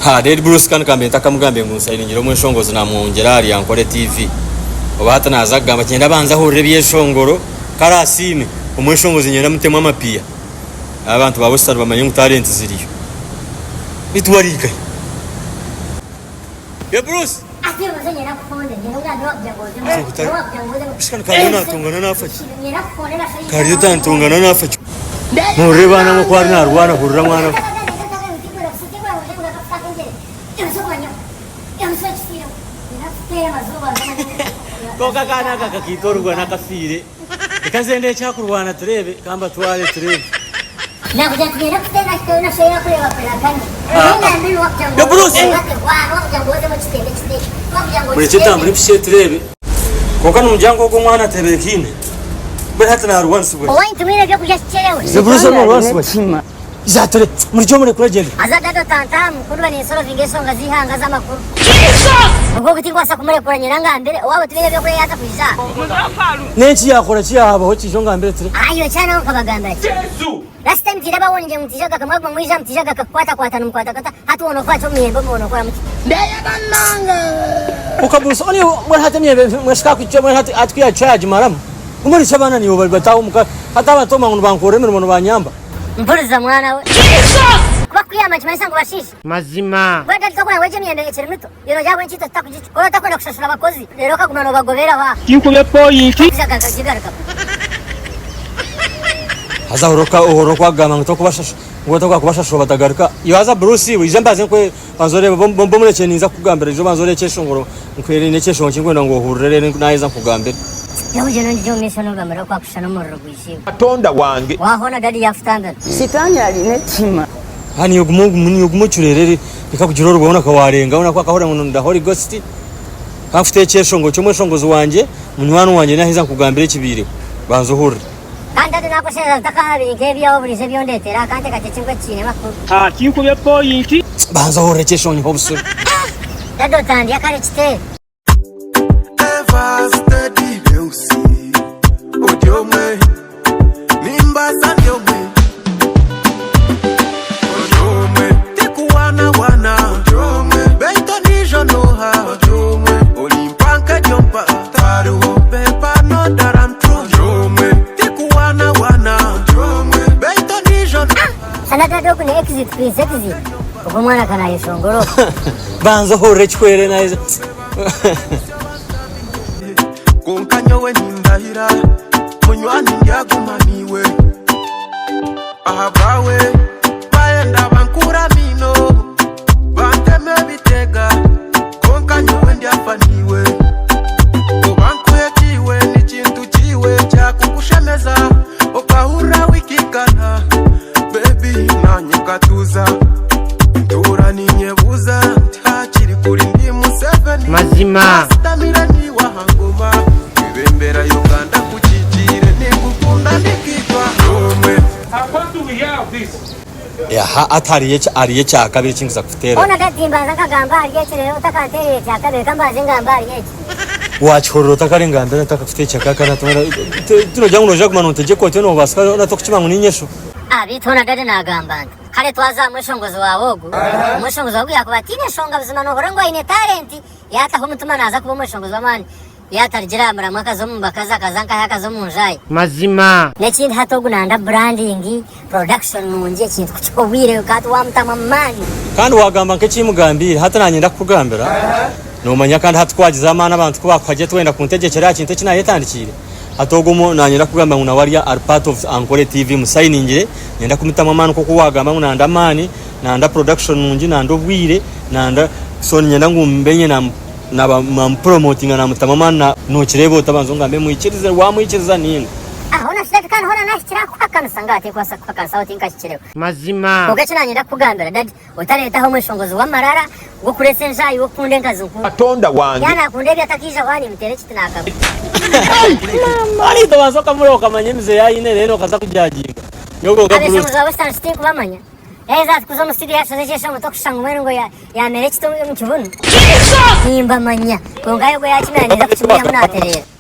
ha Red Bruce kan kambe takamugambe musayingira omweshongozo namwongera ali Ankole TV obata nazagamba cyenda banza ho rebiye shongoro karasime omweshongozo nyenda mutemwa mapia abantu babo star bamanye talent ziriyo bitwarika ya Bruce ati muzenya nakufonde ngira ndabya ngoze bishikana kana tungana nafachi kariyo tantungana nafachi murebana mo kwari narwana kurira mwana Koka kana kakakitorwa nakafire ikazende cyakurwana turebe kamba twale turebe nakuja tugenda kutenda kitona sheya kureba pelakani nina mbili wakati ya Bruce wakati ngoze mu kitende kitende muri kitamburi bishe turebe koka numjango go mwana tebekine bari hata narwansi bwe owayi tumire byo kujya kirewe ze Bruce no rwansi bashima zatore muri cyo muri kuragenda azadato tantamu kurwa ni solo vingeso ngazihanga za makuru ubwo kutingwasa kumure nyiranga mbere wabo tubire byo kure yaza kuja nenchi yakora cyahaba ho kijo ngambere ture ayo cyane ukabagambira Yesu last time tiraba wonje mutijaga kamwe mwiza mutijaga kakwata numkwata kata hatu ono kwacho miyembo ono kwa muti ndaya bananga ukabuso oni mwe hata miyembe mwashika kucho mwe hata atkiya charge maram umuri chabana ni obali batawo muka hata batoma ngo bankore mu banyamba mpuriza mwana we bakuyama chimaisa ngo bashishi mazima bwenda tukora weje miyembe ekiri mito yero jabo nchita takujichi kora takwenda kushashura abakozi rero kagumano bagobera wa kinkubye point hazahoroka uhoroka gama ngo kubashasha ngo kubashasha batagaruka yaza Bruce wijambaze ko banzore bombo mureke niza kugambira ijo banzore cyeshongoro nkwere ne cyeshongo kingwenda ngo hurere nayiza kugambira yaje nandi jo mishono gambira kwa kushana murro kwishiba atonda wange wahona dadi yafutanga sitani ali netima hani yugumucurerere ikakugiro rubona ko warenga una kwa kahora ngo nda Holy Ghost kafute cyeshongo cyo mweshongozo wanje munywano wanje nahiza kugambira kibire banzuhurira kanda nako sheza takari nkebya obulise byondetera kante kacecingwe chine makuru kinkubye point banza horekeshonye hobusuri dado tandi yakare chite Eva steady leusi odiomwe mimba sandiomwe odiomwe tikuwana odiomwe beito nijonoha odiomwe olimpanka jompa taru pepa no darantu odiomwe tikuwana odiomwe beito nijonoha sana dado kune exit please exit uko mwana kana yishongoro banza horekwere nayiza Konkanyo we nindahira munywani ndagumaniwe ahabawe baenda bankura mino banteme bitega konkanyo we ndafaniwe ubankwetiwe ni kintu kiwe cyakukushemeza okahura wikikana baby nanyukatuza ndura ninyebuza ntakiri kuri ndi Museveni mazima tamira ni wahangoma ibembera Uganda kuchijire nikukunda nikitwa Rome. How do we have this? ya atariye ariye cyakabiri kingiza kutera ona datimba zakagamba ariyekere utakatere cyakabiri kamba zingamba ariyeki wachororo takarengambira takafite cyakakana tuno jangu no kumana uteje ko teno basika na tokuchimangu ninyesho abitona dade nagamba kale twaza mweshongozo wawogu mweshongozo wagu yakubatine shonga bizima no horango ine talent yata humutuma naza kuba mweshongozo amani yatarjira muramaka zo mumbakaza kazanka yakazo munjai mazima nekindi hatogunanda branding production munje kintu kuchobwire ukati wamtama mani kandi wagamba nke kimugambira hata nanyenda kugambira no manya kandi hatwagiza amana abantu ko bakwaje twenda kuntegekera kintu kina yetandikire hatogumo nanyenda kugamba nguna wariya are part of Ankole TV musayiningire nyenda kumutama amana ko kuwagamba ngunanda mani nanda production munje nando bwire nanda so nyenda ngumbenye na promoting na mutamamana no kirebo tabanzo ngambe muikirize wa muikiriza nini hona sita kana hona nashira kwakana sangate kwasa kwakana sauti nkashikireo mazima ogache nanyenda kugambira dadi utareta ho mweshongozo wa marara go kurese njayi wo kunde nkazunku atonda wange yana kunde byatakija wani mutere kitinaka ali tabanzo kamuroka manyemize yayine rero kaza kujyaginga yogo ga Bruce abeso western stick bamanya eza kuzo musidi yashoze cyesha mutokushanga umwengo ya mere kito mu kibunu nimba manya kongayo go yakimyaneza kuchimya munaterera